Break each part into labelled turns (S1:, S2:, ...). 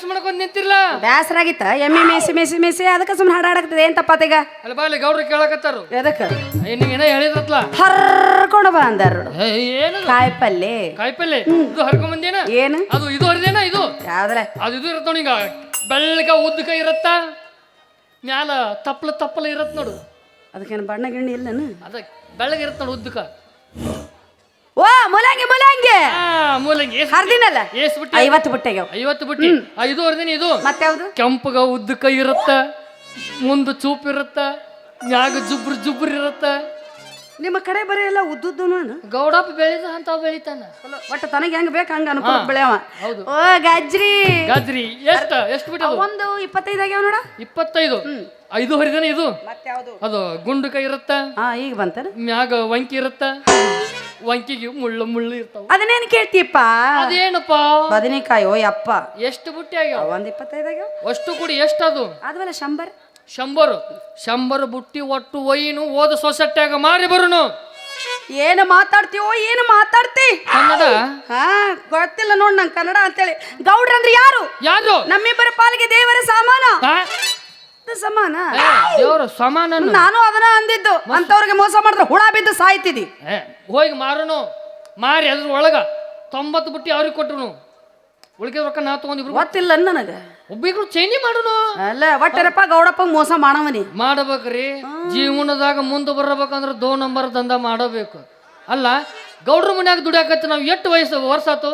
S1: ಬ್ಯಾಸ್ ಮಾಡ್ಕೊಂಡ್ ನಿಂತಿರ್ಲ
S2: ಬ್ಯಾಸರ ಆಗಿತ್ತ ಎಮ್ಮೆ ಮೇಸಿ ಮೇಸಿ ಮೇಸಿ ಅದಕ್ಕೆ ಸುಮ್ಮನೆ ಹಾಡಾಡಕ್ತದೆ ಏನ್ ತಪ್ಪಾತೀಗ
S1: ಅಲ್ಲಿ ಬಾಲಿ ಗೌಡ್ರು ಕೇಳಕತ್ತಾರು
S2: ಎದಕ್ಕೆ
S1: ಏನೋ ಹೇಳಿದ್ರತ್ಲ
S2: ಹರ್ಕೊಂಡು ಬಾ ಅಂದಾರು
S1: ಏನು
S2: ಕಾಯಿಪಲ್ಲೆ
S1: ಕಾಯಿಪಲ್ಲೆ ಇದು ಹರ್ಕೊಂಡ್ ಬಂದೇನ
S2: ಏನು
S1: ಅದು ಇದು ಹರಿದೇನ ಇದು
S2: ಯಾವ್ದ್ರ
S1: ಅದು ಇದು ಇರತ್ತ ಈಗ ಬೆಳ್ಳಗ ಉದ್ದಕ ಇರತ್ತ ಮ್ಯಾಲ ತಪ್ಪಲ ಇರತ್ ನೋಡು
S2: ಅದಕ್ಕೇನು ಬಣ್ಣ ಗಿಣ್ಣಿ ಇಲ್ಲನು
S1: ಅದ ಬೆಳ್ಳಗ ಇರತ್ತ ನೋಡು ಉದ್ದಕ
S2: ಓ ಮೂಲಂಗಿ ಮೂಲಂಗಿ
S1: ಮೂಲಂಗಿ
S2: ಹರ್ದಿನಲ್ಲ
S1: ಎಸ್ ಬಿಟ್ಟಿ
S2: 50 ಬುಟ್ಟೆಗೆ
S1: 50 ಬಿಟ್ಟಿ ಇದು ಹರಿದೇನಿ ಇದು
S2: ಮತ್ತೆ ಯಾವ್ದು
S1: ಕೆಂಪಗ ಉದ್ದಕ ಇರತ್ತ ಮುಂದ ಚೂಪ್ ಇರತ್ತ ಮ್ಯಾಗ ಜುಬ್ರು ಇರತ್ತ
S2: ನಿಮ್ಮ ಕಡೆ ಬರೀ ಎಲ್ಲ ಉದ್ದುದ್ದು
S1: ಗೌಡಪ್ಪ ಬೆಳೆದ ಅಂತಾವ್ ಬೆಳಿತಾನ
S2: ಒಟ್ಟು ತನಗೆ ಹೆಂಗ್ ಬೇಕು ಹಂಗ ಅನುಕೂಲ ಬೆಳೆಯವ
S1: ಹೌದು
S2: ಓ
S1: ಗಜ್ರಿ ಎಷ್ಟು ಬಿಟ್ಟದು
S2: ಒಂದು 25 ಆಗ್ಯಾವ ನೋಡ
S1: 25 5 ಹರಿದೇನೆ ಇದು
S2: ಮತ್ತೆ ಯಾವ್ದು
S1: ಅದು ಗುಂಡುಕ ಇರತ್ತ
S2: ಈಗ ಬಂತಾನ
S1: ಮ್ಯಾಗ ವಂಕಿ ಇರತ್ತ ವಂಕಿಗೆ ಮುಳ್ಳು ಇರ್ತಾವ
S2: ಅದನ್ನೇನು ಕೇಳ್ತೀಯಪ್ಪ
S1: ಅದೇನಪ್ಪ
S2: ಬದನೆಕಾಯಿ ಓ ಯಪ್ಪ
S1: ಎಷ್ಟು ಬುಟ್ಟಿ ಆಗ್ಯಾವ
S2: ಒಂದ್ 25 ಆಗ್ಯಾವ
S1: ಅಷ್ಟು ಕೂಡಿ ಎಷ್ಟದು
S2: ಆದ್ಮೇಲೆ
S1: 100 ಬುಟ್ಟಿ ಒಟ್ಟು ಒಯ್ಯಿನು ಓದ ಸೊಸೈಟಿಯಾಗ ಮಾರಿ ಬರುನು
S2: ಏನು ಮಾತಾಡ್ತೀವೋ ಏನು ಮಾತಾಡ್ತಿ
S1: ಕನ್ನಡ
S2: ಹಾ ಗೊತ್ತಿಲ್ಲ ನೋಡ್ ನಂಗೆ ಕನ್ನಡ ಅಂತೇಳಿ ಗೌಡ್ರ ಅಂದ್ರೆ ಯಾರು ನಮ್ಮಿಬ್ಬರ ಪಾಲಿಗೆ ದೇವರ ಸಮಾನ ಸಮಾನ
S1: ದೇವರ ಸಮಾನ
S2: ನಾನು ಅದನ್ನ ಅಂದಿದ್ದು ಅಂತವ್ರಿಗೆ ಮೋಸ ಮಾಡಿದ್ರೆ ಹುಳ ಬಿದ್ದು ಸಾಯ್ತಿದಿ
S1: ಹೋಗಿ ಮಾರುನು ಮಾರಿ ಅದ್ರ ಒಳಗ 90 ಬುಟ್ಟಿ ಅವ್ರಿಗೆ ಕೊಟ್ರು ಉಳಿಕೆ ರೊಕ್ಕ ನಾ ತಗೊಂಡಿಬ್ರು
S2: ಗೊತ್ತಿಲ್ಲ ನನಗ
S1: ಒಬ್ಬಿಬ್ರು ಚೈನಿ ಮಾಡುನು
S2: ಅಲ್ಲ ಒಟ್ಟರಪ್ಪ ಗೌಡಪ್ಪ ಮೋಸ ಮಾಡವನಿ
S1: ಮಾಡಬೇಕ್ರಿ ಜೀವನದಾಗ ಮುಂದೆ ಬರಬೇಕಂದ್ರೆ 2 ನಂಬರ್ ದಂಧ ಮಾಡಬೇಕು ಅಲ್ಲ ಗೌಡ್ರ ಮನ್ಯಾಗ ದುಡಿಯಾಕತ್ತ ನಾವು ಎಷ್ಟು ವರ್ಷ ಆತು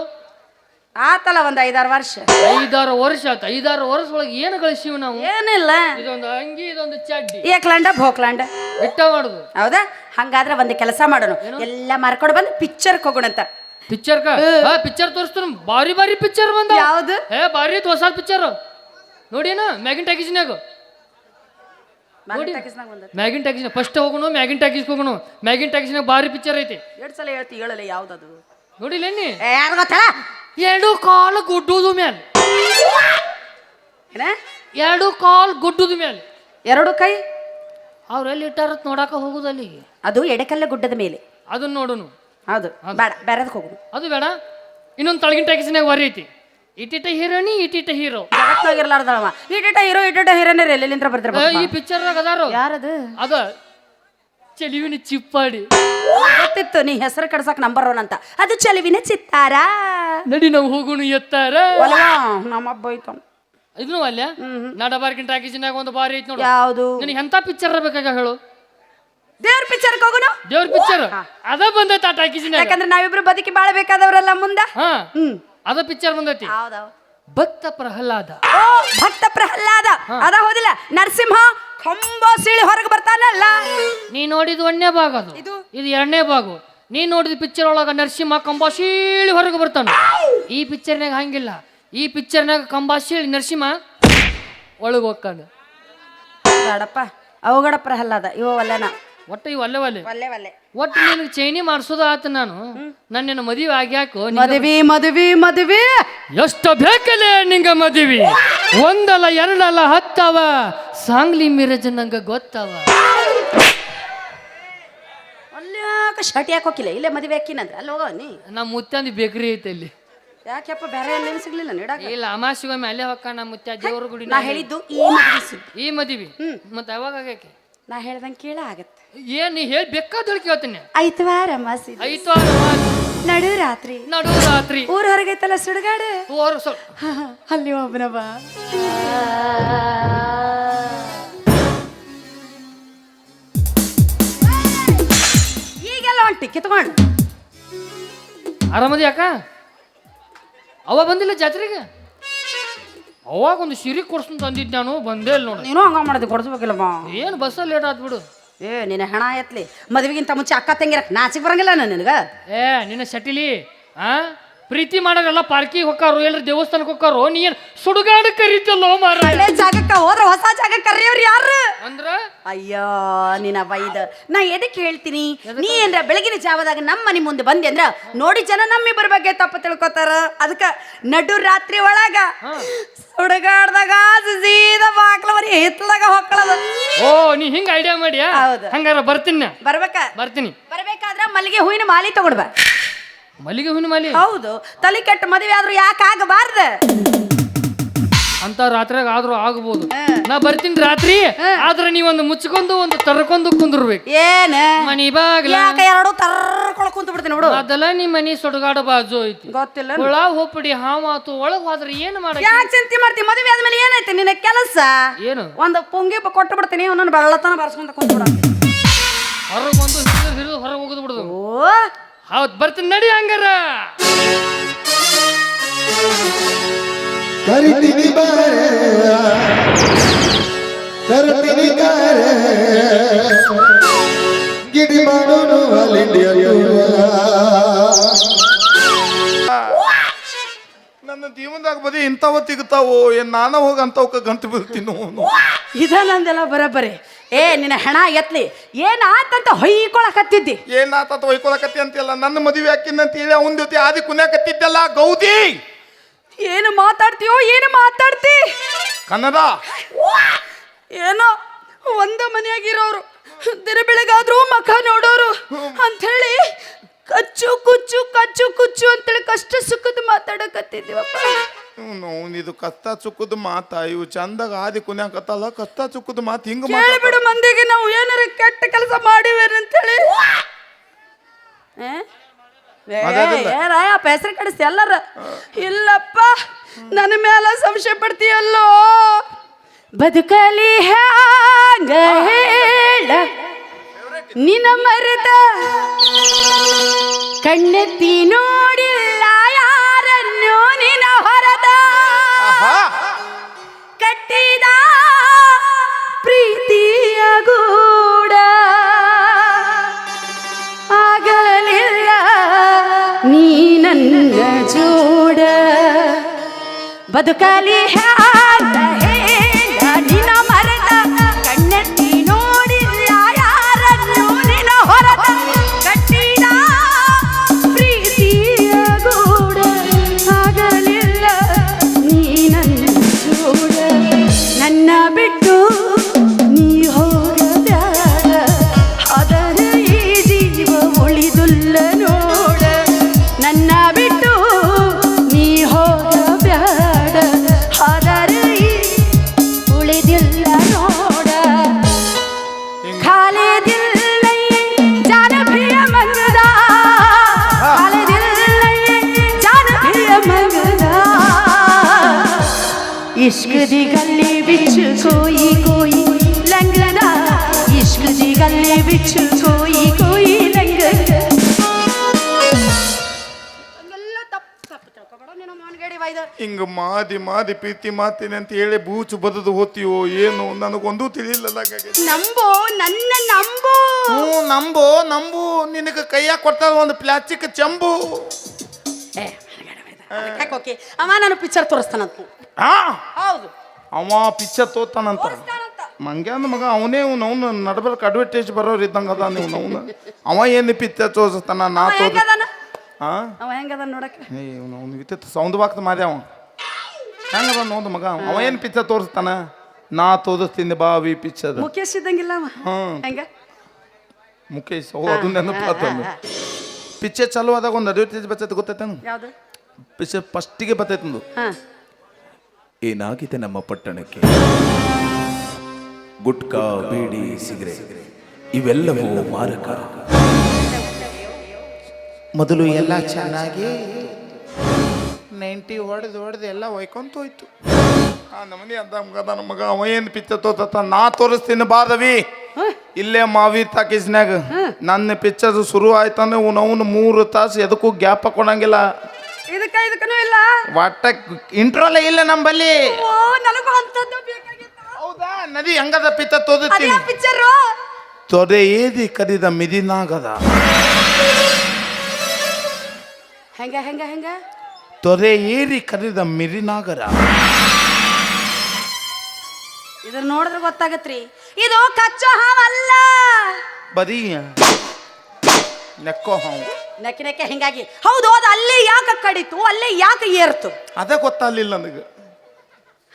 S2: ಆತಲ್ಲ ಒಂದ್ 5-6 ವರ್ಷ
S1: 5-6 ವರ್ಷ ಆತ 5-6 ವರ್ಷ ಒಳಗೆ ಏನು ಗಳಿಸಿವಿ ನಾವು
S2: ಏನಿಲ್ಲ
S1: ಇದೊಂದು ಅಂಗಿ ಇದೊಂದು ಚಡ್ಡಿ
S2: ಏಕ್ಲಾಂಡ ಭೋಕ್ಲಾಂಡ
S1: ಇಟ್ಟ ಮಾಡುದು
S2: ಹೌದಾ ಹಂಗಾದ್ರೆ ಒಂದು ಕೆಲಸ ಮಾಡೋಣ ಎಲ್ಲ ಮಾರ್ಕೊಂಡು ಬಂದು ಪಿಕ್ಚರ್ ಹೋಗೋಣಂತ
S1: ಪಿಕ್ಚರ್ ತೋರಿಸ್ತಾನ ಬಾರಿ ಪಿಕ್ಚರ್ ಬಂದ
S2: ಯಾವ್ದು
S1: ಬಾರಿ ಹೊಸ ಪಿಕ್ಚರ್ ನೋಡಿನ ಮ್ಯಾಗಿನ್ ಟ್ಯಾಕಿಸ್ನಾಗ ಮ್ಯಾಗಿನ್ ಟ್ಯಾಕಿಸ್ ಫಸ್ಟ್ ಹೋಗೋಣ ಮ್ಯಾಗಿನ್ ಟ್ಯಾಕಿಸ್ ಹೋಗೋಣ ಮ್ಯಾಗಿನ್ ಟ್ಯಾಕಿಸ್ನಾಗ ಬಾರಿ ಪಿಕ್ಚರ್ ಐತಿ
S2: 2 ಸಲ ಹೇಳ್ತಿ ಹೇಳಲ್ಲ ಯಾವ್ದದು
S1: ನೋಡಿಲ್ಲ ಎಣ್ಣಿ
S2: ಯಾರು ಗೊತ್ತಾ
S1: 2 ಕಾಲು ಗುಡ್ಡುದು ಮ್ಯಾಲ 2 ಕಾಲು ಗುಡ್ಡುದು ಮ್ಯಾಲ
S2: 2 ಕೈ
S1: ಅವ್ರೆಲ್ಲಿ ಇಟ್ಟಾರತ್ ನೋಡಾಕ ಹೋಗುದು ಅಲ್ಲಿ
S2: ಅದು ಎಡಕಲ್ಲ ಗುಡ್ಡದ ಮೇಲೆ
S1: ಅದನ್ನ ನೋಡುನು
S2: ಹೌದು ಬೇಡ ಬೇರೆದಕ್ಕೆ ಹೋಗುದು
S1: ಅದು ಬೇಡ ಇನ್ನೊಂದು ತಳಗಿನ ಟ್ಯಾಕಿಸ್ನಾಗ ಬಾರಿ ಐತಿ ಇಟಿಟ ಹೀರೋನಿ ಇಟಿಟ ಹೀರೋ
S2: ಜಗತ್ತಾಗಿರ್ಲಾರ್ದವ ಇಟಿಟ ಹೀರೋನೇ ಎಲ್ಲಿಂದ ಬರ್ತಾರೆ
S1: ಈ ಪಿಕ್ಚರ್ನಾಗ ಅದಾರು
S2: ಯಾರದು
S1: ಅದ ಚೆಲಿವಿನ ಚಿಪ್ಪಾಡಿ
S2: ಗೊತ್ತಿತ್ತು ನೀ ಹೆಸರು ಕಡ್ಸಕ್ ನಂಬರ್ 1 ಅಂತ ಅದು ಚೆಲುವಿನ ಚಿತ್ತಾರ
S1: ನಡಿ ನಾವು ಹೋಗುನು ಎತ್ತಾರ
S2: ನಮ್ಮಬ್ಬ ಐತವ್
S1: ಇದನ್ನು ಅಲ್ಲ ನಡಬಾರ್ಕಿನ ಟ್ಯಾಕಿಸ್ನಾಗ ಒಂದು ಬಾರಿ ಐತಿ ನೋಡು
S2: ಯಾವುದು
S1: ನಿನಗೆ ಎಂತ ಪಿಕ್ಚರ್ ಬೇಕಾಗ ಹೇಳು
S2: ದೇವ್ರ ಪಿಕ್ಚರ್ ಹೋಗುನು
S1: ದೇವ್ರ ಪಿಕ್ಚರ್ ಅದ ಬಂದೈತಿ ಆ ಟ್ಯಾಕಿಸ್ನಾಗ
S2: ಯಾಕಂದ್ರೆ ನಾವಿಬ್ರು ಬದುಕಿ ಬಾಳಬೇಕಾದವರಲ್ಲ ಮುಂದ
S1: ಅದ ಪಿಕ್ಚರ್ ಬಂದೈತಿ ಭಕ್ತ ಪ್ರಹ್ಲಾದ ಅದ ಹೋದಿಲ್ಲ ನರಸಿಂಹ ಕಂಬ ಸೀಳಿ ಹೊರಗೆ ಬರ್ತಾನಲ್ಲ ನೀ ನೋಡಿದ 1ನೇ ಭಾಗ ಅದು ಇದು 2ನೇ ಭಾಗ ನೀ ನೋಡಿದ ಪಿಕ್ಚರ್ ಒಳಗ ನರಸಿಂಹ ಕಂಬ ಸೀಳಿ ಹೊರಗೆ ಬರ್ತಾನ ಈ ಪಿಕ್ಚರ್ನಾಗ ಹಂಗಿಲ್ಲ ಈ ಪಿಕ್ಚರ್ನಾಗ ಕಂಬ ಸೀಳಿ ನರಸಿಂಹ ಒಳಗೆ ಹೋಗ್ತಾನ
S2: ಬೇಡಪ್ಪ ಅವಗಡ ಪ್ರಹ್ಲಾದ ಇವಲ್ಲನ
S1: ಒಟ್ಟು ಇವು ಅಲ್ಲೇ ಒಟ್ಟು ನಿನಗೆ ಚೈನಿ ಮಾಡಿಸೋದು ಆತ ನಾನು ನನ್ನ ಮದುವೆ ಆಗ್ಯಾಕೋ
S2: ಮದುವೆ
S1: ಎಷ್ಟು ಬೇಕಲೇ ನಿಂಗ ಮದುವೆ ಒಂದಲ್ಲ 2 ಅಲ್ಲ 10 ಅವ ಸಾಂಗ್ಲಿ ಮಿರಜ್ ನಂಗ ಗೊತ್ತವ
S2: ಅಲ್ಯಾಕ ಶರ್ಟ್ ಯಾಕೆ ಹೋಗಿಲ್ಲ ಇಲ್ಲೇ ಮದುವೆ ಹಾಕಿನಂದ್ರೆ ಅಲ್ಲಿ ಹೋಗೋ ನೀ
S1: ನಮ್ಮ ಮುತ್ತಂದು ಬೇಕ್ರಿ ಐತೆ ಅಲ್ಲಿ
S2: ಯಾಕೆಪ್ಪ ಬೇರೆ ಎಲ್ಲಿ ಸಿಗ್ಲಿಲ್ಲ ನೀಡಾಕ
S1: ಇಲ್ಲ ಅಮಾಸಿಗೊಮ್ಮೆ ಅಲ್ಲೇ ಹೋಗ ನಮ್ಮ ಮುತ್ತ ದೇವ್ರ ಗುಡಿ
S2: ನಾ ಹೇಳಿದ್ದು
S1: ಈ ಮದುವೆ ಮತ್ತೆ ಯಾವಾಗ ಆಗ್ಯಾಕೆ
S2: ನಾ ಹೇಳ್ದಂಗೆ ಕೇಳ ಆಗತ್ತೆ
S1: ಏನ್ ನೀ ಹೇಳಿ ಬೇಕಾದ ಕೇಳ್ತೀನಿ
S2: ಐತವಾರ ನಡು ರಾತ್ರಿ ಊರ್ ಹೊರಗೈತಲ್ಲ ಸುಡುಗಾಡು ಅಲ್ಲಿ ಒಬ್ಬನ ಬಾ ಈಗೆಲ್ಲ ಹೊಂಟಿ ಕಿತ್ಕೊಂಡು
S1: ಆರಾಮದಿ ಯಾಕ ಅವ ಬಂದಿಲ್ಲ ಜಾತ್ರೆಗೆ ಅವಾಗ ಒಂದು ಸಿರಿ ಕೊಡ್ಸ್ಕೊಂಡ್ ತಂದಿದ್ದು ನಾನು ಬಂದೇ ಇಲ್ಲ ನೋಡಿ
S2: ನೀನು ಹಂಗ ಮಾಡೋದು ಕೊಡ್ಸ್ಬೇಕಿಲ್ಲಮ್ಮ
S1: ಏನು ಬಸ್ಸಲ್ಲಿ ಲೇಟ್ ಆತ್ಬಿಡು
S2: ನಿನ್ನ ಹೆಣ ಎತ್ಲಿ ಮದುವೆಗಿಂತ ಮುಂಚೆ ಅಕ್ಕ ತಂಗಿರಕ್ ನಾಚಿಕ್ ಬರಂಗಿಲ್ಲ ನಿನಗ
S1: ನಿನ್ನ ಸಟಿಲಿ ಪ್ರೀತಿ ಮಾಡೋರೆಲ್ಲ ಪಾರ್ಕಿಗೆ ಹೋಗ್ಕಾರು ಎಲ್ಲರ ದೇವಸ್ಥಾನಕ್ಕೆ ಹೋಗ್ಕಾರು ನೀ ಏನ್ ಸುಡುಗಾಡ ಕರೀತಲ್ಲೋ ಮಾರ
S2: ಜಾಗಕ್ಕ ಹೋದ್ರ ಹೊಸ ಜಾಗ ಕರೆಯೋರು ಯಾರು
S1: ಅಂದ್ರ
S2: ಅಯ್ಯೋ ನಿನ್ನ ಬೈದ ನಾ ಎದಕ್ಕೆ ಹೇಳ್ತೀನಿ ನೀ ಏನ್ರ ಬೆಳಗಿನ ಜಾವದಾಗ ನಮ್ಮ ಮನೆ ಮುಂದೆ ಬಂದೆ ಅಂದ್ರ ನೋಡಿ ಜನ ನಮ್ಮಿಬ್ಬರ ಬಗ್ಗೆ ತಪ್ಪು ತಿಳ್ಕೊತಾರ ಅದಕ್ಕ ನಡು ರಾತ್ರಿ ಒಳಗ ಸುಡುಗಾಡ್ದಾಗ ಸೀದಾ ಬಾಕ್ಲ ಮರಿ ಹಿತ್ತಲಾಗ ಹೊಕ್ಕಳದ
S1: ಓ ನೀ ಹಿಂಗ ಐಡಿಯಾ ಮಾಡಿ ಹಂಗಾರ ಬರ್ತೀನಿ
S2: ಬರ್ಬೇಕಾದ್ರ ಮಲ್ಲಿಗೆ ಹೂವಿನ ಮಾಲಿ ತಗೊಂಡ್ಬಾ
S1: ಮಲ್ಲಿಗೆ ಹೂವಿನ ಮಾಲಿ
S2: ಹೌದು ತಲೆ ಕೆಟ್ಟ ಮದುವೆ ಆದ್ರೂ ಯಾಕೆ ಆಗಬಾರ್ದ
S1: ಅಂತ ರಾತ್ರಿಯಾಗ ಆದ್ರೂ ಆಗ್ಬೋದು. ನಾ ಬರ್ತೀನಿ ರಾತ್ರಿ, ಆದ್ರೆ ನೀವೊಂದು ಮುಚ್ಕೊಂಡು ಒಂದು ತರ್ಕೊಂಡು ಕುಂದಿರ್ಬೇಕು.
S2: ಏನ
S1: ಮನಿ ಬಾಗ್ಲ
S2: ಎರಡು ತರ್ಕೊಳ ಕುಂತ ಬಿಡ್ತೀನಿ ಬಿಡು.
S1: ಅದೆಲ್ಲ ನಿಮ್ ಮನಿ ಸುಡುಗಾಡು ಬಾಜು ಐತಿ.
S2: ಗೊತ್ತಿಲ್ಲ.
S1: ಹುಳ ಹೋಗ್ಬಿಡಿ ಹಾವಾತು ಒಳಗ್ ಹೋದ್ರೆ ಏನು ಮಾಡ.
S2: ಯಾಕೆ ಚಿಂತೆ ಮಾಡ್ತಿ? ಮದುವೆ ಆದ್ಮೇಲೆ ಏನಾಯ್ತು ನಿನ್ನ ಕೆಲಸ?
S1: ಏನು
S2: ಒಂದು ಪುಂಗಿ ಕೊಟ್ಟು ಬಿಡ್ತೀನಿ, ಒಂದೊಂದು ಬೆಳ್ಳತನ ಬರ್ಸ್ಕೊಂತ ಕುಂತ್ಬಿಡ.
S1: ಹೊರಗೆ ಒಂದು ಹಿಡಿದು ಹೊರಗೆ ಹೋಗುದು ಬಿಡುದು.
S2: ಓ
S1: ಹೌದ್ ಬರ್ತೀನಿ ನಡಿ ಹಂಗಾರ.
S3: ಕರಿತೀನಿ ಬಾರೆ ಕರಿತೀನಿ ಬಾರೆ ಗಿಡಿ ಮಾಡೋನು
S4: ನನ್ನ ಜೀವನದಾಗ ಬರೀ ಇಂಥವ ತಿಗುತ್ತಾವು. ಏನ್ ನಾನ ಹೋಗಿ ಅಂತವಕ್ಕ ಗಂಟು ಬೀಳ್ತೀನಿ.
S2: ಇದ ನಂದೆಲ್ಲ ಬರಬರಿ. ಏ ನಿನ್ನ ಹೆಣ ಎತ್ಲಿ ಏನಾತಂತ ಹೊಯ್ಕೊಳಕತ್ತಿದ್ದಿ.
S4: ಏನಾತ ಒಯ್ಕೊಳಕತ್ತಿ ಅಂತಿಲ್ಲ. ನನ್ನ ಮದುವೆ ಹಾಕಿನ ಅಂತ ಹೇಳಿ ಅವನ ಜೊತೆ ಆದಿ ಕುನ್ಯಾಕತ್ತಿದ್ದಲ್ಲ ಗೌದಿ.
S2: ಏನು ಮಾತಾಡ್ತೀಯೋ ಏನು ಮಾತಾಡ್ತಿ?
S4: ಕನ್ನಡ
S2: ಏನೋ ಒಂದ ಮನೆಯಾಗಿರೋರು ದಿನ ಬೆಳಗಾದ್ರೂ ಮಖ ನೋಡೋರು ಅಂಥೇಳಿ ಕಚ್ಚು ಕುಚ್ಚು ಕಚ್ಚು ಕುಚ್ಚು ಅಂತೇಳಿ ಕಷ್ಟ ಸುಖದ ಮಾತಾಡಕತ್ತಿದ್ದೀವಪ್ಪ.
S4: ಇದು ಕಷ್ಟ ಸುಖದ ಮಾತ. ಇವು ಚಂದಾಗ ಆದಿ ಕುನ್ಯಾಕತ್ತಲ್ಲ. ಕಷ್ಟ ಸುಖದ ಮಾತು ಹಿಂಗ
S2: ಹೇಳಿಬಿಡು ಮಂದಿಗೆ ನಾವು ಏನಾರ ಕೆಟ್ಟ ಕೆಲಸ ಮಾಡಿವೇನಂತೇಳಿ. ಹೆಸರು ಕಡಿಸ್ತಿ ಎಲ್ಲರ. ಇಲ್ಲಪ್ಪ ನನ್ನ ಮೇಲೆ ಸಂಶಯ ಪಡ್ತೀಯಲ್ಲೋ. ಬದುಕಲಿ ಹ್ಯಾಂಗ ಹೇಳ ನಿನ್ನ ಮರೆತ ಕಣ್ಣೆತ್ತಿ ನೋಡಿಲ್ಲ ಯಾರನ್ನು ನಿನ್ನ ಹೊರದ ಕಟ್ಟಿದ ಪ್ರೀತಿಯ ಗೂಡ ಆಗಲಿಲ್ಲ ನೀ ನನ್ನ ಜೋಡ. ಬದುಕಲಿ ಹ್ಯಾಂಗ ಹೇಳ ನಿನ್ನ ಮರೆತ ಕಣ್ಣೆತ್ತಿ ನೋಡಿಲ್ಲ ಯಾರನ್ನು ನಿನ್ನ ಹೊರದ ಕಟ್ಟಿದ ಪ್ರೀತಿಯ ಗೂಡ ಆಗಲಿಲ್ಲ ನೀ ನನ್ನ ಜೋಡ. ನನ್ನ ಬಿಟ್ಟು ನೀ ಹೋಗಬ್ಯಾಡ ಅದರ ಈ ಜೀವ ಉಳಿದುಲ್ಲ ನೋಡ. ನನ್ನ ಬಿಟ್ಟು ನೀ ಹೋಗಬ್ಯಾಡ ಅದರ ಈ ಉಳಿದಿಲ್ಲ ನೋಡ. ಖಾಲಿ ದಿಲ್ ನಹೀ ಜಾನ ಭಿ ಮಂಗದ ಖಾಲಿ ದಿಲ್ ನಹೀ ಜಾನ ಭಿ ಮಂಗದ इश्क दी गल्ले विच कोई कोई लंघदा इश्क दी गल्ले विच कोई कोई लंघदा.
S4: ಹಿಂಗ ಮಾದಿ ಮಾದಿ ಪ್ರೀತಿ ಮಾತೀನಿ ಅಂತ ಹೇಳಿ ಬೂಚು ಬದದು ಹೋಗ್ತೀವೋ ಏನು ನನಗೊಂದು ತಿಳಿಲಿಲ್ಲ.
S2: ನಂಬೋ ನನ್ನ ನಂಬೋ.
S4: ನಂಬು ನಂಬು ನಿನಗೆ ಕೈಯಾಗ ಕೊಡ್ತಾರ ಒಂದು ಪ್ಲಾಸ್ಟಿಕ್ ಚೆಂಬು.
S2: ಅವ ನಾನು ಪಿಕ್ಚರ್ ತೋರಿಸ್ತಾನಂತ. ಹೌದು
S4: ಅವ ಪಿಕ್ಚರ್ ತೋತಾನಂತ. ಮಂಗ್ಯ ಅಂದ ಮಗ ಅವನೇ ಅವ್ನು ನಡ್ಬರ್ಕ್ ಅಡ್ವರ್ಟೈಸ್ ಬರೋರು ಇದ್ದಂಗ ಅದ. ನೀವು ಅವ್ನು ಅವ ಏನು ಪಿಕ್ಚರ್ ತೋರಿಸ್ತಾನ ನಾ ತೋರ್
S2: ಅವ ಹೆಂಗದ ನೋಡಕ್ಕೆ.
S4: ಅವ್ನು ವಿತ್ ಸೌಂದ್ ಬಾಕ್ಸ್ ಮಾರಿ ಅವ ಹೆಂಗದ ನೋದು ಮಗ. ಅವ ಏನು ಪಿಕ್ಚರ್ ತೋರಿಸ್ತಾನ ನಾ ತೋರಿಸ್ತೀನಿ ಬಾವಿ ಪಿಕ್ಚರ್.
S2: ಮುಖೇಶ್ ಇದ್ದಂಗಿಲ್ಲ ಅವ. ಹೆಂಗ
S4: ಮುಖೇಶ್ ಅದು ನೆನಪಾತಂದು. ಪಿಕ್ಚರ್ ಚಾಲು ಆದಾಗ ಒಂದು ಅಡ್ವರ್ಟೈಸ್ ಬರ್ತೈತೆ ಗೊತ್ತೈತೇನು?
S2: ಯಾವ್ದು
S4: ಪಿಕ್ಚರ್ ಫಸ್ಟಿಗೆ ಬರ್ತೈತಂದು. ಏನಾಗಿದೆ ನಮ್ಮ ಪಟ್ಟಣಕ್ಕೆ? ಗುಟ್ಕಾ ಬೀಡಿ ಸಿಗರೇಟ್ ಇವೆಲ್ಲವೂ ಮಾರಕ. ಮೊದಲು ಎಲ್ಲ ಚೆನ್ನಾಗಿ 90 ಹೊಡೆದು ಎಲ್ಲ ಒಯ್ಕೊಂತ ಹೋಯ್ತು. ನಮ್ಮನೆ ಅಂದ ಮಗದ ನಮ್ಮ ಮಗ. ಅವ ಏನು ಪಿಕ್ಚರ್ ತೋತ ನಾ ತೋರಿಸ್ತೀನಿ ಬಾರವಿ ಇಲ್ಲೇ ಮಾವಿ ತಾಕೀಸ್ನ್ಯಾಗ. ನನ್ನ ಪಿಕ್ಚರ್ ಶುರು ಆಯ್ತಂದ್ರೆ ಅವನು 3 ತಾಸು ಎದಕ್ಕೂ ಗ್ಯಾಪ್ ಹಾಕೊಳಂಗಿಲ್ಲ.
S2: ಇದಕ್ಕೂ ಇಲ್ಲ
S4: ಒಟ್ಟ ಇಂಟ್ರೋಲ ಇಲ್ಲ ನಂಬಲ್ಲಿ.
S2: ನನಗೂ ಅಂತದ್ದು ಬೇಕಾಗಿತ್ತು.
S4: ಹೌದಾ ನದಿ ಹೆಂಗದ ಪಿಕ್ಚರ್ ತೋದಿರ್ತೀನಿ.
S2: ಪಿಕ್ಚರ್
S4: ತೊಡೆ ಏದಿ ಕದಿದ ಮಿದಿನಾಗದ.
S2: ಹೆಂಗ ಹೆಂಗ ಹೆಂಗ
S4: ತೊರೆ ಏರಿ ಕದಿದ ಮಿರಿನಾಗರ.
S2: ಇದ್ರ ನೋಡಿದ್ರೆ ಗೊತ್ತಾಗತ್ರಿ ಇದು ಕಚ್ಚೋ ಹಾವಲ್ಲ.
S4: ಬರೀ ನೆಕ್ಕೋ ಹಾವು.
S2: ನೆಕ್ಕೆ ನೆಕ್ಕೆ ಹಿಂಗಾಗಿ. ಹೌದು ಅದು ಅಲ್ಲೇ ಯಾಕೆ ಕಡಿತು ಅಲ್ಲೇ ಯಾಕೆ ಏರ್ತು
S4: ಅದೇ ಗೊತ್ತಾಗ್ಲಿಲ್ಲ ನನಗೆ.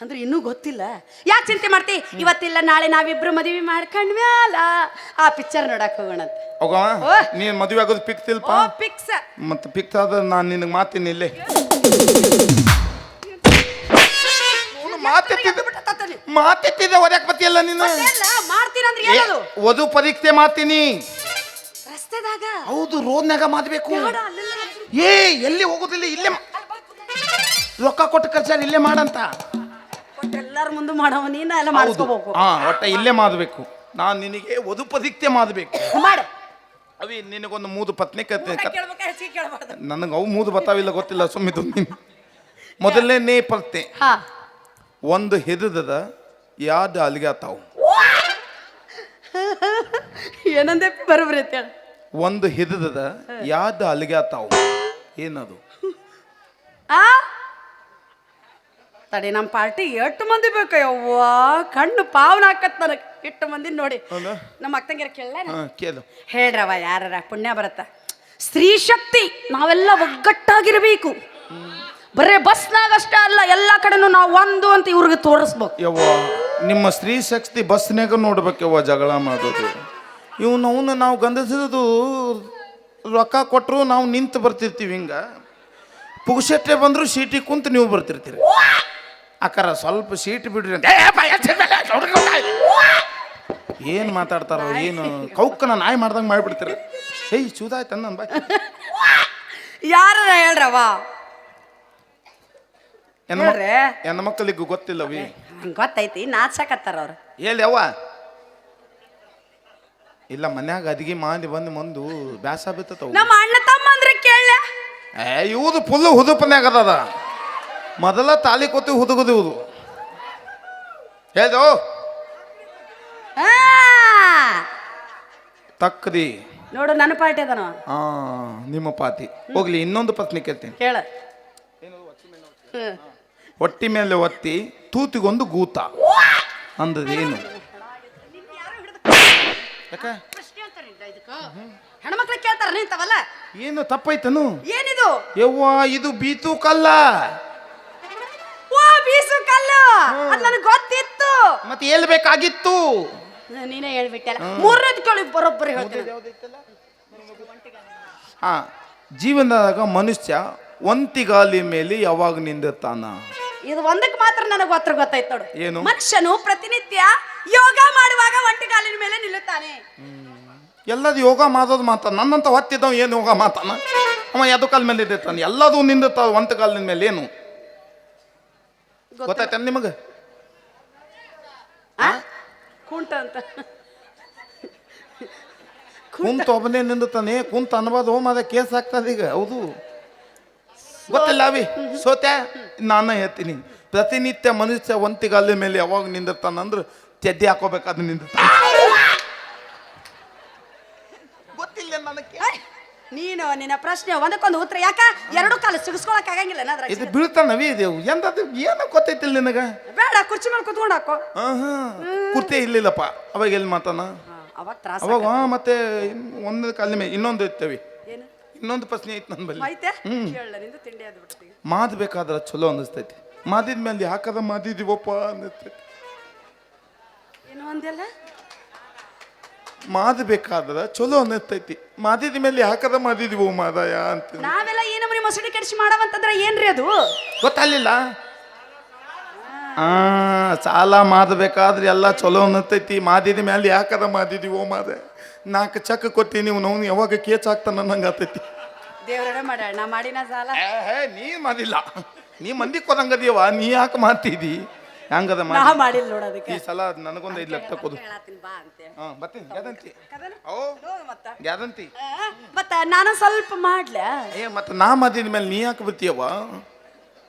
S2: ಅಂದ್ರೆ ಇನ್ನೂ ಗೊತ್ತಿಲ್ಲ. ಯಾಕೆ ಚಿಂತೆ ಮಾಡ್ತಿ? ಇವತ್ತಿಲ್ಲ ನಾಳೆ ನಾವಿಬ್ರು ಮದುವೆ ಮಾಡ್ಕೊಂಡ್ಮ್ಯಾಲ ಆ ಪಿಕ್ಚರ್ ನೋಡಕ್ ಹೋಗೋಣಂತ.
S4: ಹೋಗವ ನೀನ್ ಮದುವೆ ಆಗೋದು ಪಿಕ್ಸ್ ಇಲ್ಪ.
S2: ಪಿಕ್ಸ್
S4: ಮತ್ತೆ ಪಿಕ್ಸ್ ಆದ ನಾನು ನಿನಗೆ ಮಾತೀನಿ ಇಲ್ಲೇ. ಮಾತಿ ಮಾತೆತ್ತಿದೆ ಒದಕ್ ಬತ್ತಿಯಲ್ಲ ನೀನು
S2: ಮಾಡ್ತೀನಿ ಅಂದ್ರೆ
S4: ಏ,
S2: ಏನದು
S4: ವಧು ಪರೀಕ್ಷೆ ಮಾಡ್ತೀನಿ.
S2: ರಸ್ತೆದಾಗ
S4: ಹೌದು, ರೋಡ್ನಾಗ ಮಾಡ್ಬೇಕು. ಏ ಎಲ್ಲಿ ಹೋಗುದಿಲ್ಲ, ಇಲ್ಲೇ ರೊಕ್ಕ ಕೊಟ್ಟು ಖರ್ಚಾರ ಇಲ್ಲೇ ಮಾಡಂತ.
S2: ಎಲ್ಲಾರ ಮುಂದೆ ಮಾಡವ ನೀನ ಎಲ್ಲ
S4: ಹೌದು,
S2: ಮಾಡಿಸ್ಕೋಬೇಕು.
S4: ಹಾ, ಒಟ್ಟ ಇಲ್ಲೇ ಮಾಡ್ಬೇಕು. ನಾನು ನಿನಗೆ ವಧು ಪರೀಕ್ಷೆ ಮಾಡ್ಬೇಕು.
S2: ಮಾಡು
S4: ಅವಿ ನಿನಗೊಂದು 3 ಪತ್ನಿ ಕತೆ
S2: ಕೇಳ್ಬೇಕಾ ಹೆಚ್ಚಿಗೆ ಕೇಳಬಾರ್ದು.
S4: ನನಗೆ ಅವು 3 ಬತ್ತಾವಿಲ್ಲ ಗೊತ್ತಿಲ್ಲ, ಸುಮ್ಮಿದು ನೀನು. ಮೊದಲನೇ ಪ್ರಶ್ನೆ,
S2: ಹಾ
S4: ಒಂದು ಹಿಡಿದದ ಯಾವ್ದು ಅಲ್ಗಾತಾವು?
S2: ಏನಂದೆ ಬರೋಬ್ರಿ ಅಂತ ಹೇಳ.
S4: ಒಂದು ಹಿಡಿದದ ಯಾವ್ದು ಅಲ್ಗಾತಾವು? ಏನದು?
S2: ಆ ತಡಿ ನಮ್ಮ ಪಾರ್ಟಿ ಎಷ್ಟು ಮಂದಿ ಬೇಕು ಯವ್ವ, ಕಣ್ಣು ಪಾವನ ಹಾಕತ್ ನನಗೆ ಎಷ್ಟು ಮಂದಿ ನೋಡಿ.
S4: ಹೌದಾ?
S2: ನಮ್ಮ ಅಕ್ಕಂಗಿರ ಕೇಳ
S4: ಕೇಳು.
S2: ಹೇಳ್ರವ ಯಾರ ಪುಣ್ಯ ಬರತ್ತ. ಸ್ತ್ರೀ ಶಕ್ತಿ ನಾವೆಲ್ಲ ಒಗ್ಗಟ್ಟಾಗಿರ್ಬೇಕು. ಬರೇ ಬಸ್ನಾಗ ಅಷ್ಟೇ ಅಲ್ಲ, ಎಲ್ಲ ಕಡೆನೂ ನಾವು ಒಂದು ಅಂತ ಇವ್ರಿಗೆ ತೋರಿಸ್ಬೇಕು.
S4: ಯವ್ವ ನಿಮ್ಮ ಸ್ತ್ರೀ ಶಕ್ತಿ ಬಸ್ನಾಗ ನೋಡ್ಬೇಕವ್ವ, ಜಗಳ ಮಾಡೋದು. ಇವನು ನಾವು ಗಂಧಸದು ರೊಕ್ಕ ಕೊಟ್ಟರು ನಾವು ನಿಂತು ಬರ್ತಿರ್ತೀವಿ. ಹಿಂಗ ಪುಗ್ಸೆಟ್ಟೆ ಬಂದ್ರು ಸೀಟಿಗೆ ಕುಂತು ನೀವು ಬರ್ತಿರ್ತೀರಿ. ಅಕ್ಕಾರ ಸ್ವಲ್ಪ ಸೀಟ್ ಬಿಡ್ರಿ ಅಂತ ಏನು ಮಾತಾಡ್ತಾರೋ ಏನು, ಕೌಕ್ಕನ ನಾಯಿ ಮಾಡ್ದಂಗೆ ಮಾಡಿಬಿಡ್ತೀರಿ. ಏಯ್ ಚೂದಾಯ್ತು ನನ್ನ ಬಾಯ್.
S2: ಯಾರ ಹೇಳ್ರವ
S4: ಹೆಣ್ಣು ಮಕ್ಕಳಿಗೂ ಗೊತ್ತಿಲ್ಲವಿ.
S2: ಹಂಗೆ ಗೊತ್ತೈತಿ, ನಾಚಕತ್ತಾರ ಅವ್ರು.
S4: ಹೇಳಿ ಅವ್ವ. ಇಲ್ಲ ಮನ್ಯಾಗ ಅದಿಗೆ ಮಾಡಿ ಬಂದು ಬ್ಯಾಸ ಬಿತ್ತವ.
S2: ನಮ್ಮ ಅಣ್ಣ ತಮ್ಮ ಅಂದ್ರೆ ಕೇಳ.
S4: ಇವುದು ಫುಲ್ ಹುದುಪನ್ಯಾಗ ಅದ. ಮೊದಲ ತಾಲಿ ಕೊತ್ತಿ ಹುದುಗುದು ಹೇಳ್ದು ತಕ್ಕದಿ
S2: ನೋಡು ನನ್ನ ಪಾರ್ಟಿ ಅದನ.
S4: ನಿಮ್ಮ ಪಾತಿ ಹೋಗ್ಲಿ. ಇನ್ನೊಂದು ಪ್ರಶ್ನೆ ಕೇಳ್ತೀನಿ
S2: ಕೇಳ.
S4: ಹೊಟ್ಟಿ ಮೇಲೆ ಒತ್ತಿ ತೂತಿಗೊಂದು ಗೂತ ಅಂದದೇನು? ಯಾಕ
S2: ಹೆಣ್ಮಕ್ಳಿಗೆ ಕೇಳ್ತಾರ ನಿಂತವಲ್ಲ,
S4: ಏನು ತಪ್ಪೈತನು?
S2: ಏನಿದು?
S4: ಯವ್ವ ಇದು ಬೀತು ಕಲ್ಲ.
S2: ಓ ಬೀಸು ಕಲ್ಲು, ಅದ್ ನನಗೆ ಗೊತ್ತಿತ್ತು.
S4: ಮತ್ತೆ ಎಲ್ಲಿ ಬೇಕಾಗಿತ್ತು?
S2: ನೀನೇ ಹೇಳ್ಬಿಟ್ಟಲ್ಲ. ಮೂರನೇದು ಕೇಳಿ ಬರೋಬ್ಬರಿ ಹೇಳ್ತೀನಿ.
S4: ಹಾ, ಜೀವನದಾಗ ಮನುಷ್ಯ ಒಂತಿಗಾಲಿ ಮೇಲೆ ಯಾವಾಗ ನಿಂದಿರ್ತಾನ?
S2: ಇದು ಒಂದಕ್ಕೆ ಮಾತ್ರ ನನಗೆ ಗೊತ್ತಾಯ್ತು ನೋಡು.
S4: ಏನು?
S2: ಮನುಷ್ಯನು ಪ್ರತಿನಿತ್ಯ ಯೋಗ ಮಾಡುವಾಗ ಒಂಟಿಗಾಲಿನ ಮೇಲೆ ನಿಲ್ಲುತ್ತಾನೆ.
S4: ಎಲ್ಲದು ಯೋಗ ಮಾಡೋದು ಮಾತ. ನನ್ನಂತ ಹೊತ್ತಿದ್ದವ ಏನು ಯೋಗ ಮಾತಾನ? ಅವ ಎದು ಕಾಲ ಮೇಲೆ ಇದ್ದಿರ್ತಾನೆ. ಎಲ್ಲದು ನಿಂದಿರ್ತಾವ ಒಂತ ಕಾಲಿನ ಮೇಲೆ. ಏನು ಗೊತ್ತಾಯ್ತ ನಿಮಗೆ?
S2: ಕುಂಟ ಅಂತ
S4: ಕುಂತ ಒಬ್ಬನೇ ನಿಂದಿರ್ತಾನೆ. ಕುಂತ ಅನ್ಬೋದು ಮಾದ ಕೇಸ್ ಆಗ್ತದ ಈಗ. ಹೌದು, ಗೊತ್ತಿಲ್ಲ ಅವಿ. ಸೋತ್ಯಾ ನಾನು ಹೇಳ್ತೀನಿ, ಪ್ರತಿನಿತ್ಯ ಮನುಷ್ಯ ಒಂತಿಗಾಲಿನ ಮೇಲೆ ಯಾವಾಗ ನಿಂದಿರ್ತಾನಂದ್ರೆ ಚೆದ್ದಿ ಹಾಕೋಬೇಕಾದ್ರೆ ನಿಂದಿರ್ತಾನೆ. ಗೊತ್ತಿಲ್ಲ ನನಗೆ.
S2: ನೀನು ನಿನ್ನ ಪ್ರಶ್ನೆ ಒಂದಕ್ಕೊಂದು ಉತ್ತರ. ಯಾಕ ಎರಡು ಕಾಲು ಸಿಗಿಸ್ಕೊಳಕ್ ಆಗಂಗಿಲ್ಲ
S4: ಇದು ಬೀಳ್ತಾನವಿ. ಇದೇವು ಎಂದದು ಏನೋ ಗೊತ್ತೈತಿಲ್ಲ ನಿನಗ?
S2: ಬೇಡ, ಕುರ್ಚಿ ಮೇಲೆ ಕುತ್ಕೊಂಡು ಹಾಕೋ.
S4: ಕುರ್ತೆ ಇರ್ಲಿಲ್ಲಪ್ಪ ಅವಾಗ. ಎಲ್ಲಿ ಮಾತಾನ
S2: ಅವಾಗ ತ್ರಾಸ
S4: ಅವಾಗ? ಮತ್ತೆ ಒಂದು ಕಾಲಿನ ಮೇಲೆ ಇನ್ನೊಂದು ಇರ್ತೇವಿ.
S2: ಏನು
S4: ಇನ್ನೊಂದು ಪ್ರಶ್ನೆ ಐತಿ ನನ್ನ ಬಲ್ಲಿ.
S2: ಐತೆ ಕೇಳ. ನಿಂದು ತಿಂಡಿ ಅದು ಬಿಡ್ತೀವಿ.
S4: ಮಾದ್ ಬೇಕಾದ್ರೆ ಚಲೋ ಅನಿಸ್ತೈತಿ. ಮಾದಿದ ಮೇಲೆ ಹಾಕದ ಮಾದಿದೀವಪ್ಪ ಅನ್ನಿಸ್ತೈತಿ.
S2: ಏನು ಅಂದೆಲ್ಲ?
S4: ಮಾದ್ ಬೇಕಾದ್ರೆ ಚಲೋ ಅನ್ನಿಸ್ತೈತಿ. ಮಾದಿದ ಮೇಲೆ ಹಾಕದ ಮಾದಿದೀವೋ ಮಾದಯ ಅಂತ.
S2: ನಾವೆಲ್ಲ ಏನು ಮನೆ ಮೊಸಡಿ ಕೆಡಿಸಿ ಮಾಡವಂತಂದ್ರೆ ಏನ್ರಿ ಅದು?
S4: ಗೊತ್ತಲ್ಲಿಲ್ಲ? ಸಾಲ ಮಾದಬೇಕಾದ್ರೆ ಎಲ್ಲ ಚಲೋ ಅನ್ನತೈತಿ. ಮಾದಿದ ಮೇಲೆ ಯಾಕದ ಮಾದಿದೀವೋ ಮಾದ. 4 ಚಕ್ ಕೊಟ್ಟಿ ನೀವು ನಾವು ಯಾವಾಗ ಕೇಚ್ ಆಗ್ತಾನ ನಂಗೆ ಆತೈತಿ.
S2: ದೇವ್ರಡ ಮಾಡ್ಯಾಳ ನಾ ಮಾಡಿನ ಸಾಲ.
S4: ನೀ ಮಾಡಿಲ್ಲ, ನೀ ಮಂದಿ ಕೊದಂಗದೀವ. ನೀ ಯಾಕೆ ಮಾಡ್ತಿದಿ? ಹೆಂಗದ
S2: ನಾ ಮಾಡಿಲ್ಲ ನೋಡೋದಕ್ಕೆ.
S4: ಈ ಸಲ ನನಗೊಂದು 5 ಲಕ್ಷ ಕೊಡು.
S2: ಬಾ ಅಂತೆ.
S4: ಬರ್ತೀನಿ. ಗ್ಯಾದಂತಿ
S2: ಮತ್ತ
S4: ಗ್ಯಾದಂತಿ.
S2: ಮತ್ತ ನಾನು ಸ್ವಲ್ಪ ಮಾಡ್ಲ.
S4: ಮತ್ತೆ ನಾ ಮಾದಿದ ಮೇಲೆ ನೀ ಯಾಕೆ ಬರ್ತೀಯವ?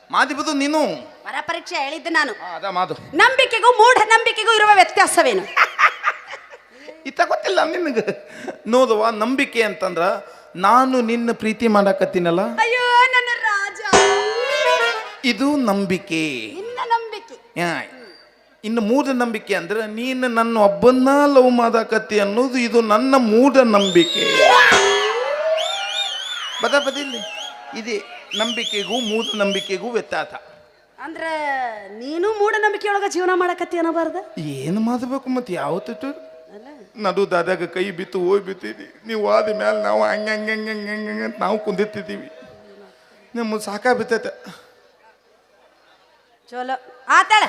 S4: ಮಾದಿಬುದು ನೀನು.
S2: ವರ ಪರೀಕ್ಷೆ ಹೇಳಿದ್ದೆ ನಾನು.
S4: ಅದ ಮಾದು.
S2: ನಂಬಿಕೆಗೂ ಮೂಢ ನಂಬಿಕೆಗೂ ಇರುವ ವ್ಯತ್ಯಾಸವೇನು?
S4: ಇತ್ತ ಗೊತ್ತಿಲ್ಲ ನಿನಗೆ? ನೋದುವ, ನಂಬಿಕೆ ಅಂತಂದ್ರ ನಾನು ನಿನ್ನ ಪ್ರೀತಿ ಮಾಡಕತ್ತೀನಲ್ಲ,
S2: ಅಯ್ಯೋ ನನ್ನ ರಾಜ,
S4: ಇದು ನಂಬಿಕೆ.
S2: ನಿನ್ನ ನಂಬಿಕೆ.
S4: ಇನ್ನು ಮೂಢನಂಬಿಕೆ ಅಂದ್ರೆ ನೀನು ನನ್ನ ಒಬ್ಬನ್ನ ಲವ್ ಮಾಡಕತ್ತಿ ಅನ್ನೋದು, ಇದು ನನ್ನ ಮೂಢನಂಬಿಕೆ. ಬದಿಲ್ಲಿ ಇದೆ ನಂಬಿಕೆಗೂ ಮೂಢನಂಬಿಕೆಗೂ ವ್ಯತ್ಯಾಸ.
S2: ಅಂದ್ರೆ ನೀನು ಮೂಢನಂಬಿಕೆಯೊಳಗ ಜೀವನ ಮಾಡಕತ್ತಿ ಅನ್ನಬಾರ್ದ?
S4: ಏನು ಮಾಡಬೇಕು ಮತ್ತೆ? ಯಾವತ್ತು ನಡು ದಾದಾಗ ಕೈ ಬಿತ್ತು ಹೋಗಿ ಬಿತ್ತಿದ್ವಿ. ನೀವು ಆದ ಮೇಲೆ ನಾವು ಹಂಗೆ ನಾವು ಕುಂದಿರ್ತಿದ್ದೀವಿ. ನಮ್ಮ ಸಾಕ ಬಿತ್ತೈತೆ.
S2: ಚಲೋ ಆತಾಳ.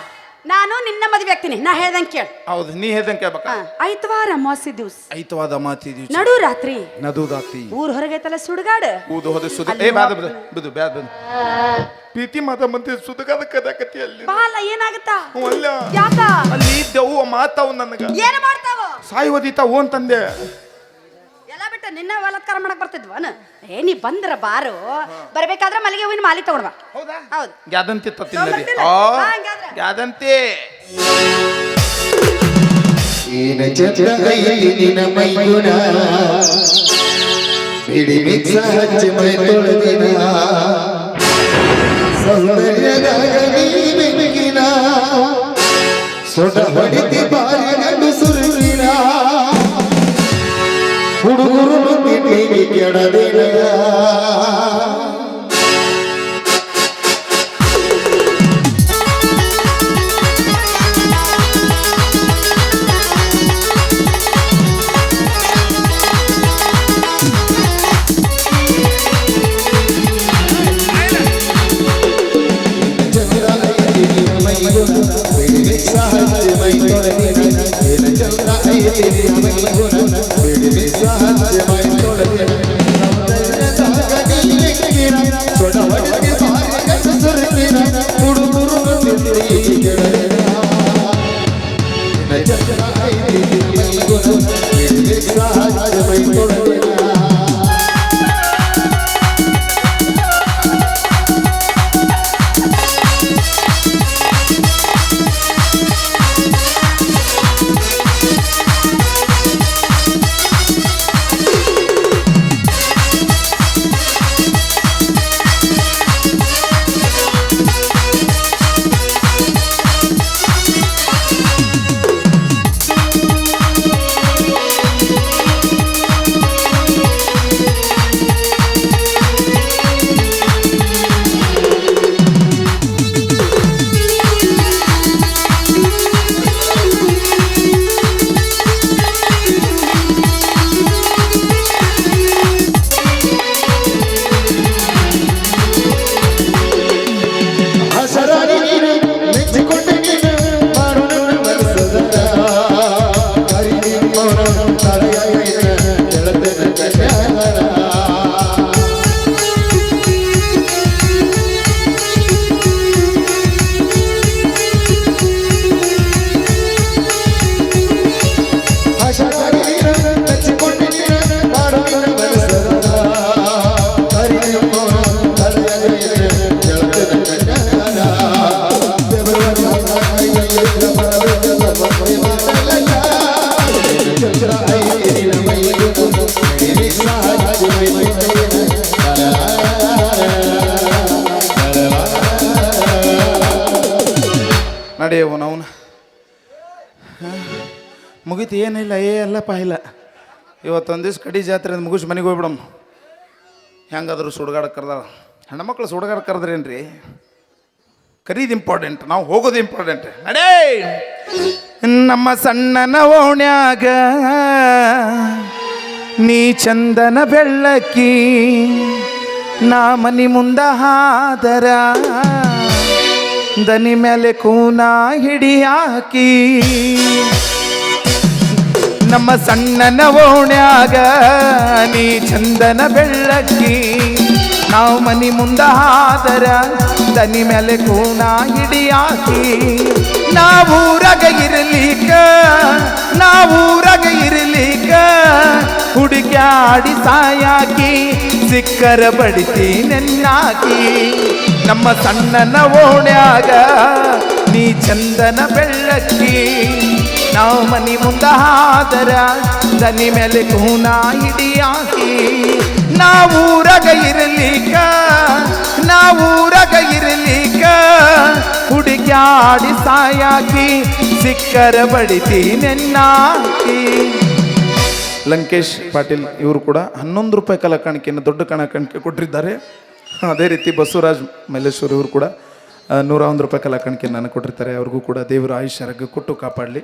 S2: ನಾನು ನಿನ್ನ ಮದುವೆ ಆಗ್ತೀನಿ, ನಾ ಹೇಳ್ದಂಗೆ ಕೇಳು.
S4: ಹೌದು, ನೀ ಹೇಳ್ದಂಗೆ ಕೇಳ್ಬೇಕ.
S2: ಐತವಾರ ಅಮಾವಾಸ್ಯೆ ದಿವ್ಸ
S4: ಐತವಾದ ಮಾತಿದೀವಿ
S2: ನಡು ರಾತ್ರಿ
S4: ನದುದಾತಿ
S2: ಊರ್ ಹೊರಗೈತಲ್ಲ ಸುಡುಗಾಡು.
S4: ಊದು ಹೋದ ಸುದ ಏ ಬ್ಯಾದ ಬಿದು ಬ್ಯಾದ ಬಿದು ಪ್ರೀತಿ ಮಾತ ಮಂತಿ ಸುದಕದ ಕದಾಕತಿ ಅಲ್ಲಿ
S2: ಬಾಲ ಏನಾಗುತ್ತಾ
S4: ಅಲ್ಲ
S2: ಯಾಕ
S4: ಅಲ್ಲಿ ದೆವ್ವ ಮಾತಾವ್ ನನಗ
S2: ಏನು ಮಾಡ್ತಾವ
S4: ಸಾಯಿ ಓದಿತಾವ ಅಂತಂದೆ.
S2: ಎಲ್ಲ ಬಿಟ್ಟು ನಿನ್ನ ಬಲಾತ್ಕಾರ ಮಾಡಕ್ ಬರ್ತಿದ್ವನ? ಏ ನೀ ಬಂದ್ರ ಬಾರು, ಬರ್ಬೇಕಾದ್ರೆ ಮಲ್ಲಿಗೆ ಹೂವಿನ ಮಾಲಿ ತಗೊಂಡ್ಬಾ.
S4: ಹೌದಾ?
S2: ಹೌದು.
S4: ಗ್ಯಾದಂತಿ ತತ್ತಿಲ್ಲ
S2: ತಗೊಂಡ್ಬರ್ತಿಲ್ಲ? ಹಾ, ಹಂಗಾದ್ರೆ.
S4: ಗ್ಯಾದಂತಿ
S3: ಏನ ಚಂದ ಐತಿ ನಿನ ಮೈಗುಣ ಬಿಡಿ ಮಿಕ್ಸ ಹಚ್ಚಿ ಮೈ ತೊಳೆದಿನ ಸೌಂದರ್ಯದಾಗ ನೀ ಬೆಳಗಿನ ಸೊಡ ಹೊಡಿತಿ ಬಾರಿ ಗಂಡು ಸುರುವಿನ ಹುಡುಗರು ನುಗ್ಗಿ ಕೆಡದಿನ
S4: ನಡೆಯವು ನಾವು ಮುಗೀತು, ಏನಿಲ್ಲ ಎಲ್ಲಪ್ಪ ಇಲ್ಲ. ಇವತ್ತೊಂದು ದಿವ್ಸ ಕಡಿ ಜಾತ್ರೆ ಮುಗಿಸಿ ಮನೆಗೆ ಹೋಗ್ಬಿಡಮ್ಮ. ಹೆಂಗಾದ್ರು ಸುಡುಗಾಡ ಕರ್ದಾಳ ಹೆಣ್ಮಕ್ಳು, ಸುಡುಗಾಡ ಕರೆದ್ರೇನ್ರಿ? ಕರೀದು ಇಂಪಾರ್ಟೆಂಟ್, ನಾವು ಹೋಗೋದು ಇಂಪಾರ್ಟೆಂಟ್. ನಡೇ ನಮ್ಮ ಸಣ್ಣನ ಓಣ್ಯಾಗ ನೀ ಚಂದನ ಬೆಳ್ಳಕ್ಕಿ, ನಾ ಮನಿ ಮುಂದ ಹಾದರ ದನಿ ಮೇಲೆ ಕೂನ ಹಿಡಿಯಾಕಿ. ನಮ್ಮ ಸಣ್ಣನ ಓಣ್ಯಾಗ ನೀ ಚಂದನ ಬೆಳ್ಳಕ್ಕಿ, ನಾವು ಮನಿ ಮುಂದ ಹಾದರ ದನಿ ಮೇಲೆ ಕೂನ ಹಿಡಿಯಾಕಿ. ನಾವೂರಾಗ ಇರಲಿಕ್ಕ ಹುಡುಕ್ಯಾಡಿ ಸಾಯಾಕಿ, ಸಿಕ್ಕರ ಬಡಿಸಿ ನೆನ್ನಾಕಿ. ನಮ್ಮ ಸಣ್ಣನ ಓಣ್ಯಾಗ ನೀ ಚಂದನ ಬೆಳ್ಳಕ್ಕಿ, ನಾವು ಮನಿ ಮುಂದ ಹಾದರ ದನಿ ಮೇಲೆ ಕೂನ ಹಿಡಿಯಾಕಿ. ನಾವೂರಾಗ ಇರಲಿಕ್ಕ ಹುಡುಕ್ಯಾಡಿ ಸಾಯಾಕಿ, ಸಿಕ್ಕರ ಬಡಿತಿ ನೆನ್ನಾಕಿ. ಲಂಕೇಶ್ ಪಾಟೀಲ್ ಇವರು ಕೂಡ 11 ರೂಪಾಯಿ ಕಲಾಕಾಣಿಕೆಯನ್ನು ದೊಡ್ಡ ಕಲಾಕಾಣಿಕೆ ಕೊಟ್ಟಿದ್ದಾರೆ. ಅದೇ ರೀತಿ ಬಸವರಾಜ್ ಮಲ್ಲೇಶ್ವರ್ ಇವರು ಕೂಡ 101 ರೂಪಾಯಿ ಕಲಾಕಾಣಿಕೆಯನ್ನು ಕೊಟ್ಟಿರ್ತಾರೆ. ಅವ್ರಿಗೂ ಕೂಡ ದೇವರು ಆಯುಷ್ಯ ಆರೋಗ್ಯ ಕೊಟ್ಟು ಕಾಪಾಡಲಿ.